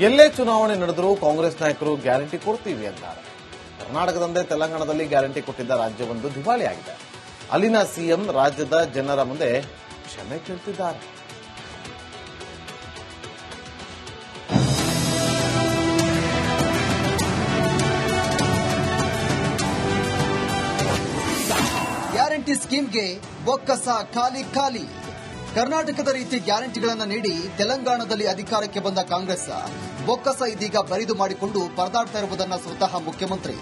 ಎಲ್ಲೇ ಚುನಾವಣೆ ನಡೆದರೂ ಕಾಂಗ್ರೆಸ್ ನಾಯಕರು ಗ್ಯಾರಂಟಿ ಕೊಡ್ತೀವಿ ಅಂತಾರೆ. ಕರ್ನಾಟಕದಂತೆ ತೆಲಂಗಾಣದಲ್ಲಿ ಗ್ಯಾರಂಟಿ ಕೊಟ್ಟಿದ್ದ ರಾಜ್ಯವೊಂದು ದಿವಾಳಿಯಾಗಿದೆ. ಅಲ್ಲಿನ ಸಿಎಂ ರಾಜ್ಯದ ಜನರ ಮುಂದೆ ಕ್ಷಮೆ ಕೇಳ್ತಿದ್ದಾರೆ. ಗ್ಯಾರಂಟಿ ಸ್ಕೀಮ್ಗೆ ಬೊಕ್ಕಸ ಖಾಲಿ ಖಾಲಿ. ಕರ್ನಾಟಕದ ರೀತಿ ಗ್ಯಾರಂಟಿಗಳನ್ನು ನೀಡಿ ತೆಲಂಗಾಣದಲ್ಲಿ ಅಧಿಕಾರಕ್ಕೆ ಬಂದ ಕಾಂಗ್ರೆಸ್ ಬೊಕ್ಕಸ ಇದೀಗ ಬರಿದು ಮಾಡಿಕೊಂಡು ಪರದಾಡ್ತಾ ಇರುವುದನ್ನು ಸ್ವತಃ ಮುಖ್ಯಮಂತ್ರಿ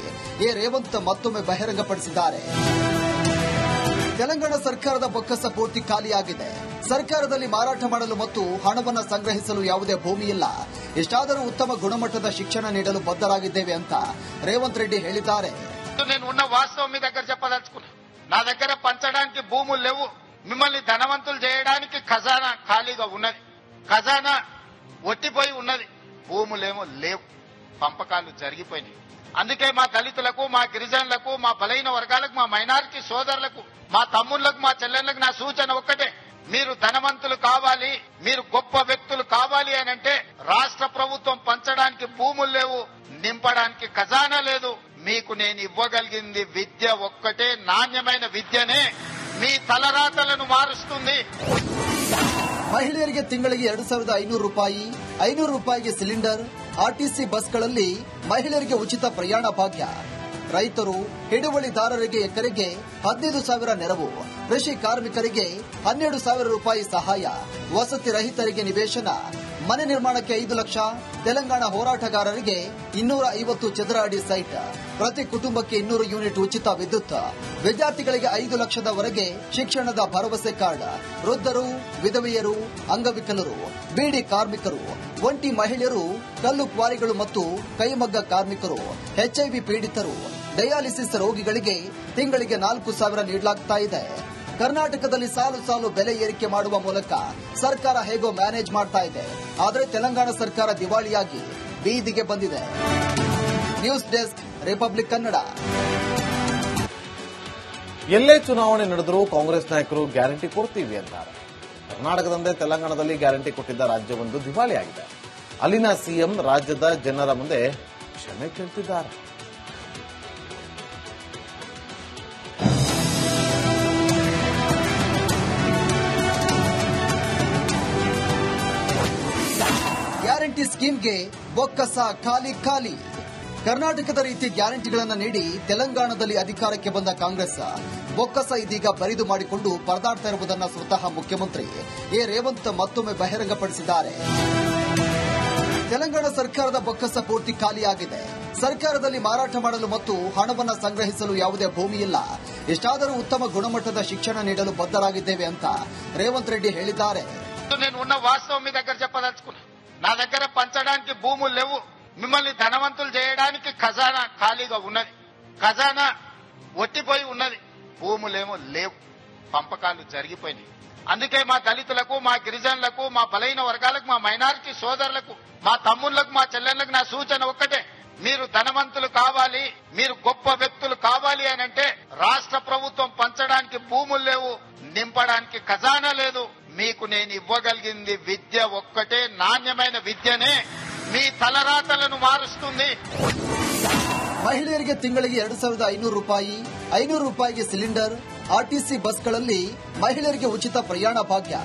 ರೇವಂತ್ ಮತ್ತೊಮ್ಮೆ ಬಹಿರಂಗಪಡಿಸಿದ್ದಾರೆ. ತೆಲಂಗಾಣ ಸರ್ಕಾರದ ಬೊಕ್ಕಸ ಪೂರ್ತಿ ಖಾಲಿಯಾಗಿದೆ. ಸರ್ಕಾರದಲ್ಲಿ ಮಾರಾಟ ಮಾಡಲು ಮತ್ತು ಹಣವನ್ನು ಸಂಗ್ರಹಿಸಲು ಯಾವುದೇ ಭೂಮಿ ಇಲ್ಲ. ಇಷ್ಟಾದರೂ ಉತ್ತಮ ಗುಣಮಟ್ಟದ ಶಿಕ್ಷಣ ನೀಡಲು బద్దరాగిದ್ದೇವೆ ಅಂತ రేవంత్ రెడ్డి ಹೇಳಿದ್ದಾರೆ. నేను ఉన్న వాస్తవం మీ దగ్గర చెప్పదలుచుకున్నా. నా దగ్గర పంచడానికి భూములు లేవు. మిమ్మల్ని ధనవంతులు చేయడానికి ఖజానా ఖాళీగా ఉన్నది. ఖజానా ఒట్టిపోయి ఉన్నది. భూములేమో లేవు. పంపకాలు జరిగిపోయినాయి. అందుకే మా దళితులకు, మా గిరిజనులకు, మా బలైన వర్గాలకు, మా మైనారిటీ సోదరులకు, మా తమ్ముళ్లకు, మా చెల్లెళ్లకు నా సూచన ఒక్కటే. మీరు ధనవంతులు కావాలి, మీరు గొప్ప వ్యక్తులు కావాలి అని అంటే రాష్ట్ర ప్రభుత్వం పంచడానికి భూములు లేవు, నింపడానికి ఖజానా లేదు. మీకు నేను ఇవ్వగలిగింది విద్య ఒక్కటే. నాణ్యమైన విద్యనే మీ తలరాతలను మారుస్తుంది. ಮಹಿಳೆಯರಿಗೆ ತಿಂಗಳಿಗೆ 2500 ರೂಪಾಯಿ, 500 ರೂಪಾಯಿಗೆ ಸಿಲಿಂಡರ್, ಆರ್ಟಿಸಿ ಬಸ್ಗಳಲ್ಲಿ ಮಹಿಳೆಯರಿಗೆ ಉಚಿತ ಪ್ರಯಾಣ ಭಾಗ್ಯ, ರೈತರು ಹಿಡುವಳಿದಾರರಿಗೆ ಎಕರೆಗೆ 15,000 ನೆರವು, ಕೃಷಿ ಕಾರ್ಮಿಕರಿಗೆ 12,000 ರೂಪಾಯಿ ಸಹಾಯ, ವಸತಿ ರಹಿತರಿಗೆ ನಿವೇಶನ, ಮನೆ ನಿರ್ಮಾಣಕ್ಕೆ 5 ಲಕ್ಷ, ತೆಲಂಗಾಣ ಹೋರಾಟಗಾರರಿಗೆ 250 ಚದರ ಅಡಿ ಸೈಟ್, ಪ್ರತಿ ಕುಟುಂಬಕ್ಕೆ 200 ಯೂನಿಟ್ ಉಚಿತ ವಿದ್ಯುತ್, ವಿದ್ಯಾರ್ಥಿಗಳಿಗೆ 5 ಲಕ್ಷದವರೆಗೆ ಶಿಕ್ಷಣದ ಭರವಸೆ ಕಾರ್ಡ್, ವೃದ್ಧರು, ವಿಧವೆಯರು, ಅಂಗವಿಕಲರು, ಬೀಡಿ ಕಾರ್ಮಿಕರು, ಒಂಟಿ ಮಹಿಳೆಯರು, ಕಲ್ಲು ಕ್ವಾರಿಗಳು ಮತ್ತು ಕೈಮಗ್ಗ ಕಾರ್ಮಿಕರು, ಎಚ್ಐವಿ ಪೀಡಿತರು, ಡಯಾಲಿಸಿಸ್ ರೋಗಿಗಳಿಗೆ ತಿಂಗಳಿಗೆ 4,000 ನೀಡಲಾಗ್ತಾ ಇದೆ. ಕರ್ನಾಟಕದಲ್ಲಿ ಸಾಲು ಸಾಲು ಬೆಲೆ ಏರಿಕೆ ಮಾಡುವ ಮೂಲಕ ಸರ್ಕಾರ ಹೇಗೋ ಮ್ಯಾನೇಜ್ ಮಾಡ್ತಾ ಇದೆ. ಆದರೆ ತೆಲಂಗಾಣ ಸರ್ಕಾರ ದಿವಾಳಿಯಾಗಿ ಬೀದಿಗೆ ಬಂದಿದೆ. News desk, republic Kannada. ಎಲ್ಲೇ ಚುನಾವಣೆ ನಡೆದರೂ ಕಾಂಗ್ರೆಸ್ ನಾಯಕರು ಗ್ಯಾರಂಟಿ ಕೊಡ್ತೀವಿ ಅಂತಾರೆ. ಕರ್ನಾಟಕದಂತೆ ತೆಲಂಗಾಣದಲ್ಲಿ ಗ್ಯಾರಂಟಿ ಕೊಟ್ಟಿದ್ದ ರಾಜ್ಯವೊಂದು ದಿವಾಳಿಯಾಗಿದೆ. ಅಲ್ಲಿನ ಸಿಎಂ ರಾಜ್ಯದ ಜನರ ಮುಂದೆ ಕ್ಷಮೆ ಕೇಳ್ತಿದ್ದಾರೆ. ಗ್ಯಾರಂಟಿ ಸ್ಕೀಮ್ಗೆ ಬೊಕ್ಕಸ ಖಾಲಿ ಖಾಲಿ. ಕರ್ನಾಟಕದ ರೀತಿ ಗ್ಯಾರಂಟಿಗಳನ್ನು ನೀಡಿ ತೆಲಂಗಾಣದಲ್ಲಿ ಅಧಿಕಾರಕ್ಕೆ ಬಂದ ಕಾಂಗ್ರೆಸ್ ಬೊಕ್ಕಸ ಇದೀಗ ಬರಿದು ಮಾಡಿಕೊಂಡು ಪರದಾಡ್ತಾ ಇರುವುದನ್ನು ಸ್ವತಃ ಮುಖ್ಯಮಂತ್ರಿ ರೇವಂತ್ ಮತ್ತೊಮ್ಮೆ ಬಹಿರಂಗಪಡಿಸಿದ್ದಾರೆ. ತೆಲಂಗಾಣ ಸರ್ಕಾರದ ಬೊಕ್ಕಸ ಪೂರ್ತಿ ಖಾಲಿಯಾಗಿದೆ. ಸರ್ಕಾರದಲ್ಲಿ ಮಾರಾಟ ಮಾಡಲು ಮತ್ತು ಹಣವನ್ನು ಸಂಗ್ರಹಿಸಲು ಯಾವುದೇ ಭೂಮಿ ಇಲ್ಲ. ಇಷ್ಟಾದರೂ ಉತ್ತಮ ಗುಣಮಟ್ಟದ ಶಿಕ್ಷಣ ನೀಡಲು బద్దరాగిದ್ದೇವೆ ಅಂತ ರೇವಂತ್ రెడ్డి ಹೇಳಿದ್ದಾರೆ. నేను ఉన్న వాస్తవం మీ దగ్గర చెప్పదలుచుకున్నా. నా దగ్గర పంచడానికి భూములు లేవు. మిమ్మల్ని ధనవంతులు చేయడానికి ఖజానా ఖాళీగా ఉన్నది. ఖజానా ఒట్టిపోయి ఉన్నది. భూములేమో లేవు. పంపకాలు జరిగిపోయినాయి. అందుకే మా దళితులకు, మా గిరిజనులకు, మా బలైన వర్గాలకు, మా మైనారిటీ సోదరులకు, మా తమ్ముళ్లకు, మా చెల్లెళ్లకు నా సూచన ఒక్కటే. మీరు ధనవంతులు కావాలి, మీరు గొప్ప వ్యక్తులు కావాలి అని అంటే రాష్ట్ర ప్రభుత్వం పంచడానికి భూములు లేవు, నింపడానికి ఖజానా లేదు. మీకు నేను ఇవ్వగలిగింది విద్య ఒక్కటే. నాణ్యమైన విద్యనే మీ తలరాతలను మారుస్తుంది. ಮಹಿಳೆಯರಿಗೆ ತಿಂಗಳಿಗೆ 2,500 ರೂಪಾಯಿ, 500 ರೂಪಾಯಿಗೆ ಸಿಲಿಂಡರ್, ಆರ್ಟಿಸಿ ಬಸ್ಗಳಲ್ಲಿ ಮಹಿಳೆಯರಿಗೆ ಉಚಿತ ಪ್ರಯಾಣ ಭಾಗ್ಯ,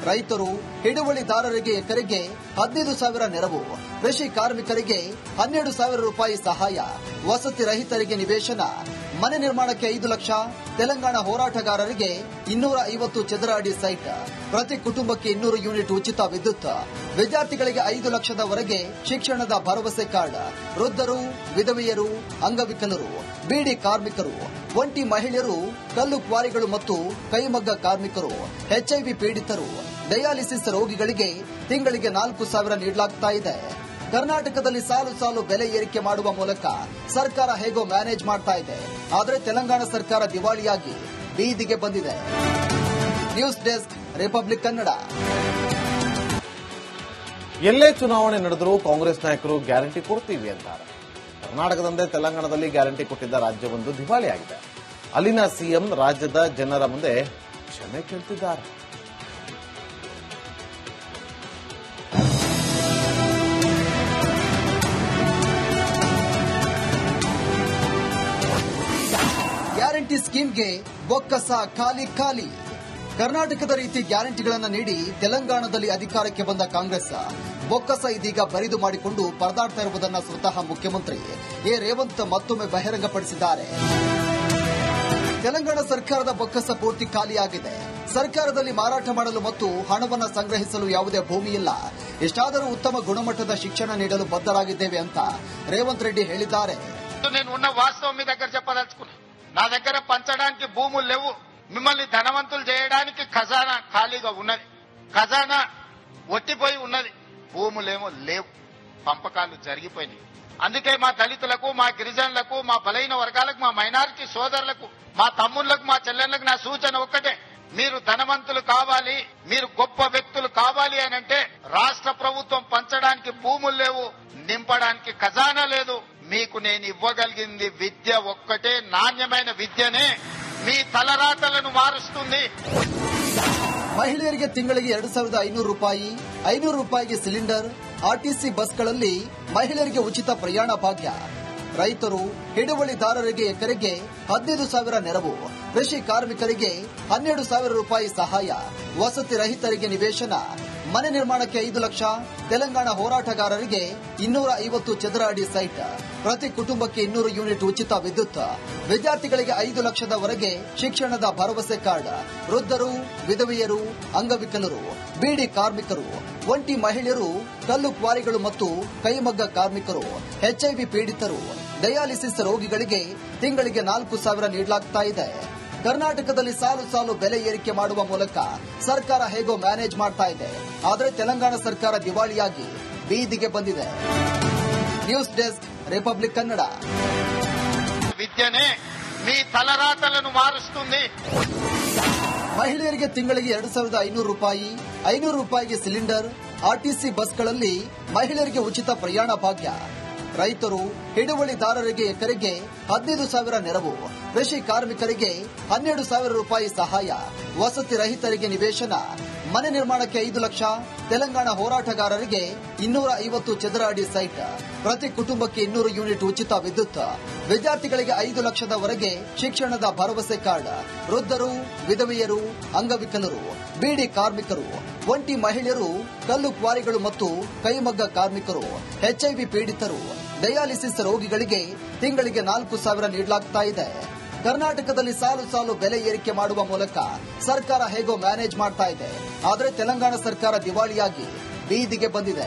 ರೈತರು ಹಿಡುವಳಿದಾರರಿಗೆ ಎಕರೆಗೆ 15,000 ನೆರವು, ಕೃಷಿ ಕಾರ್ಮಿಕರಿಗೆ 12,000 ರೂಪಾಯಿ ಸಹಾಯ, ವಸತಿ ರಹಿತರಿಗೆ ನಿವೇಶನ, ಮನೆ ನಿರ್ಮಾಣಕ್ಕೆ 5 ಲಕ್ಷ, ತೆಲಂಗಾಣ ಹೋರಾಟಗಾರರಿಗೆ 250 ಚದರ ಅಡಿ ಸೈಟ್, ಪ್ರತಿ ಕುಟುಂಬಕ್ಕೆ 200 ಯೂನಿಟ್ ಉಚಿತ ವಿದ್ಯುತ್, ವಿದ್ಯಾರ್ಥಿಗಳಿಗೆ 5 ಲಕ್ಷದವರೆಗೆ ಶಿಕ್ಷಣದ ಭರವಸೆ ಕಾರ್ಡ್, ವೃದ್ಧರು, ವಿಧವೆಯರು, ಅಂಗವಿಕಲರು, ಬೀಡಿ ಕಾರ್ಮಿಕರು, ಒಂಟಿ ಮಹಿಳೆಯರು, ಕಲ್ಲು ಕ್ವಾರಿಗಳು ಮತ್ತು ಕೈಮಗ್ಗ ಕಾರ್ಮಿಕರು, ಎಚ್ಐವಿ ಪೀಡಿತರು, ಡಯಾಲಿಸಿಸ್ ರೋಗಿಗಳಿಗೆ ತಿಂಗಳಿಗೆ 4,000 ನೀಡಲಾಗ್ತಾ ಇದೆ. ಕರ್ನಾಟಕದಲ್ಲಿ ಸಾಲು ಸಾಲು ಬೆಲೆ ಏರಿಕೆ ಮಾಡುವ ಮೂಲಕ ಸರ್ಕಾರ ಹೇಗೋ ಮ್ಯಾನೇಜ್ ಮಾಡ್ತಾ ಇದೆ. ಆದರೆ ತೆಲಂಗಾಣ ಸರ್ಕಾರ ದಿವಾಳಿಯಾಗಿ ಬೀದಿಗೆ ಬಂದಿದೆ. News desk, republic Kannada. ಎಲ್ಲೇ ಚುನಾವಣೆ ನಡೆದರೂ ಕಾಂಗ್ರೆಸ್ ನಾಯಕರು ಗ್ಯಾರಂಟಿ ಕೊಡ್ತೀವಿ ಅಂತಾರೆ. ಕರ್ನಾಟಕದಂತೆ ತೆಲಂಗಾಣದಲ್ಲಿ ಗ್ಯಾರಂಟಿ ಕೊಟ್ಟಿದ್ದ ರಾಜ್ಯವೊಂದು ದಿವಾಳಿಯಾಗಿದೆ. ಅಲ್ಲಿನ ಸಿಎಂ ರಾಜ್ಯದ ಜನರ ಮುಂದೆ ಕ್ಷಮೆ ಕೇಳ್ತಿದ್ದಾರೆ. ಸಿಎಂಗೆ ಬೊಕ್ಕಸ ಖಾಲಿ ಖಾಲಿ. ಕರ್ನಾಟಕದ ರೀತಿ ಗ್ಯಾರಂಟಿಗಳನ್ನು ನೀಡಿ ತೆಲಂಗಾಣದಲ್ಲಿ ಅಧಿಕಾರಕ್ಕೆ ಬಂದ ಕಾಂಗ್ರೆಸ್ ಬೊಕ್ಕಸ ಇದೀಗ ಬರಿದು ಮಾಡಿಕೊಂಡು ಪರದಾಡ್ತಾ ಇರುವುದನ್ನು ಸ್ವತಃ ಮುಖ್ಯಮಂತ್ರಿ ರೇವಂತ್ ಮತ್ತೊಮ್ಮೆ ಬಹಿರಂಗಪಡಿಸಿದ್ದಾರೆ. ತೆಲಂಗಾಣ ಸರ್ಕಾರದ ಬೊಕ್ಕಸ ಪೂರ್ತಿ ಖಾಲಿಯಾಗಿದೆ. ಸರ್ಕಾರದಲ್ಲಿ ಮಾರಾಟ ಮಾಡಲು ಮತ್ತು ಹಣವನ್ನು ಸಂಗ್ರಹಿಸಲು ಯಾವುದೇ ಭೂಮಿ ಇಲ್ಲ. ಎಷ್ಟಾದರೂ ಉತ್ತಮ ಗುಣಮಟ್ಟದ ಶಿಕ್ಷಣ ನೀಡಲು ಬದ್ಧರಾಗಿದ್ದೇವೆ ಅಂತ రేవంత్ రెడ్డి ಹೇಳಿದ್ದಾರೆ. నేను ఉన్న వాస్తవం మీ దగ్గర చెప్పదలుచుకున్నా. నా దగ్గర పంచడానికి భూములు లేవు. మిమ్మల్ని ధనవంతులు చేయడానికి ఖజానా ఖాళీగా ఉన్నది. ఖజానా ఒట్టిపోయి ఉన్నది. భూములేమో లేవు. పంపకాలు జరిగిపోయినాయి. అందుకే మా దళితులకు, మా గిరిజనులకు, మా బలైన వర్గాలకు, మా మైనారిటీ సోదరులకు, మా తమ్ముళ్లకు, మా చెల్లెళ్లకు నా సూచన ఒక్కటే. మీరు ధనవంతులు కావాలి, మీరు గొప్ప వ్యక్తులు కావాలి అని అంటే రాష్ట్ర ప్రభుత్వం పంచడానికి భూములు లేవు, నింపడానికి ఖజానా లేదు. మీకు నేను ఇవ్వగలిగింది విద్య ఒక్కటే. నాణ్యమైన విద్యనే మీ తలరాతలను మారుస్తుంది. ಮಹಿಳೆಯರಿಗೆ ತಿಂಗಳಿಗೆ 2500 ರೂಪಾಯಿ, 500 ರೂಪಾಯಿಗೆ ಸಿಲಿಂಡರ್, ಆರ್ಟಿಸಿ ಬಸ್ಗಳಲ್ಲಿ ಮಹಿಳೆಯರಿಗೆ ಉಚಿತ ಪ್ರಯಾಣ ಭಾಗ್ಯ. ರೈತರು, ಹಿಡುವಳಿದಾರರಿಗೆ ಎಕರೆಗೆ 15,000 ನೆರವು. ಕೃಷಿ ಕಾರ್ಮಿಕರಿಗೆ 12,000 ರೂಪಾಯಿ ಸಹಾಯ. ವಸತಿ ರಹಿತರಿಗೆ ನಿವೇಶನ. ಮನೆ ನಿರ್ಮಾಣಕ್ಕೆ 5 ಲಕ್ಷ. ತೆಲಂಗಾಣ ಹೋರಾಟಗಾರರಿಗೆ 250 ಚದರ ಅಡಿ ಸೈಟ್. ಪ್ರತಿ ಕುಟುಂಬಕ್ಕೆ 200 ಯೂನಿಟ್ ಉಚಿತ ವಿದ್ಯುತ್. ವಿದ್ಯಾರ್ಥಿಗಳಿಗೆ 5 ಲಕ್ಷದವರೆಗೆ ಶಿಕ್ಷಣದ ಭರವಸೆ ಕಾರ್ಡ್. ವೃದ್ಧರು, ವಿಧವೆಯರು, ಅಂಗವಿಕಲರು, ಬೀಡಿ ಕಾರ್ಮಿಕರು, ಒಂಟಿ ಮಹಿಳೆಯರು, ಕಲ್ಲು ಕ್ವಾರಿಗಳು ಮತ್ತು ಕೈಮಗ್ಗ ಕಾರ್ಮಿಕರು, ಎಚ್ಐವಿ ಪೀಡಿತರು, ಡಯಾಲಿಸಿಸ್ ರೋಗಿಗಳಿಗೆ ತಿಂಗಳಿಗೆ 4,000 ನೀಡಲಾಗ್ತಾ ಇದೆ. ಕರ್ನಾಟಕದಲ್ಲಿ ಸಾಲು ಸಾಲು ಬೆಲೆ ಏರಿಕೆ ಮಾಡುವ ಮೂಲಕ ಸರ್ಕಾರ ಹೇಗೋ ಮ್ಯಾನೇಜ್ ಮಾಡ್ತಾ ಇದೆ. ಆದರೆ ತೆಲಂಗಾಣ ಸರ್ಕಾರ ದಿವಾಳಿಯಾಗಿ ಬೀದಿಗೆ ಬಂದಿದೆ. News desk, republic Kannada. ವಿದ್ಯನೆ మీ తలరాతలను మారుస్తుంది. ಮಹಿಳೆಯರಿಗೆ ತಿಂಗಳಿಗೆ 2500 ರೂಪಾಯಿ, 500 ರೂಪಾಯಿಗೆ ಸಿಲಿಂಡರ್, ಆರ್ಟಿಸಿ ಬಸ್ಗಳಲ್ಲಿ ಮಹಿಳೆಯರಿಗೆ ಉಚಿತ ಪ್ರಯಾಣ ಭಾಗ್ಯ. ರೈತರು, ಹಿಡುವಳಿದಾರರಿಗೆ ಎಕರೆಗೆ 15,000 ನೆರವು. ಕೃಷಿ ಕಾರ್ಮಿಕರಿಗೆ 12,000 ರೂಪಾಯಿ ಸಹಾಯ. ವಸತಿ ರಹಿತರಿಗೆ ನಿವೇಶನ. ಮನೆ ನಿರ್ಮಾಣಕ್ಕೆ 5 ಲಕ್ಷ. ತೆಲಂಗಾಣ ಹೋರಾಟಗಾರರಿಗೆ 250 ಚದರ ಅಡಿ ಸೈಟ್. ಪ್ರತಿ ಕುಟುಂಬಕ್ಕೆ 200 ಯೂನಿಟ್ ಉಚಿತ ವಿದ್ಯುತ್. ವಿದ್ಯಾರ್ಥಿಗಳಿಗೆ 5 ಲಕ್ಷದವರೆಗೆ ಶಿಕ್ಷಣದ ಭರವಸೆ ಕಾರ್ಡ್. ವೃದ್ಧರು, ವಿಧವೆಯರು, ಅಂಗವಿಕಲರು, ಬೀಡಿ ಕಾರ್ಮಿಕರು, ಒಂಟಿ ಮಹಿಳೆಯರು, ಕಲ್ಲು ಕ್ವಾರಿಗಳು ಮತ್ತು ಕೈಮಗ್ಗ ಕಾರ್ಮಿಕರು, ಎಚ್ಐವಿ ಪೀಡಿತರು, ಡಯಾಲಿಸಿಸ್ ರೋಗಿಗಳಿಗೆ ತಿಂಗಳಿಗೆ 4,000 ನೀಡಲಾಗ್ತಾ ಇದೆ. ಕರ್ನಾಟಕದಲ್ಲಿ ಸಾಲು ಸಾಲು ಬೆಲೆ ಏರಿಕೆ ಮಾಡುವ ಮೂಲಕ ಸರ್ಕಾರ ಹೇಗೋ ಮ್ಯಾನೇಜ್ ಮಾಡ್ತಾ ಇದೆ. ಆದರೆ ತೆಲಂಗಾಣ ಸರ್ಕಾರ ದಿವಾಳಿಯಾಗಿ ಬೀದಿಗೆ ಬಂದಿದೆ.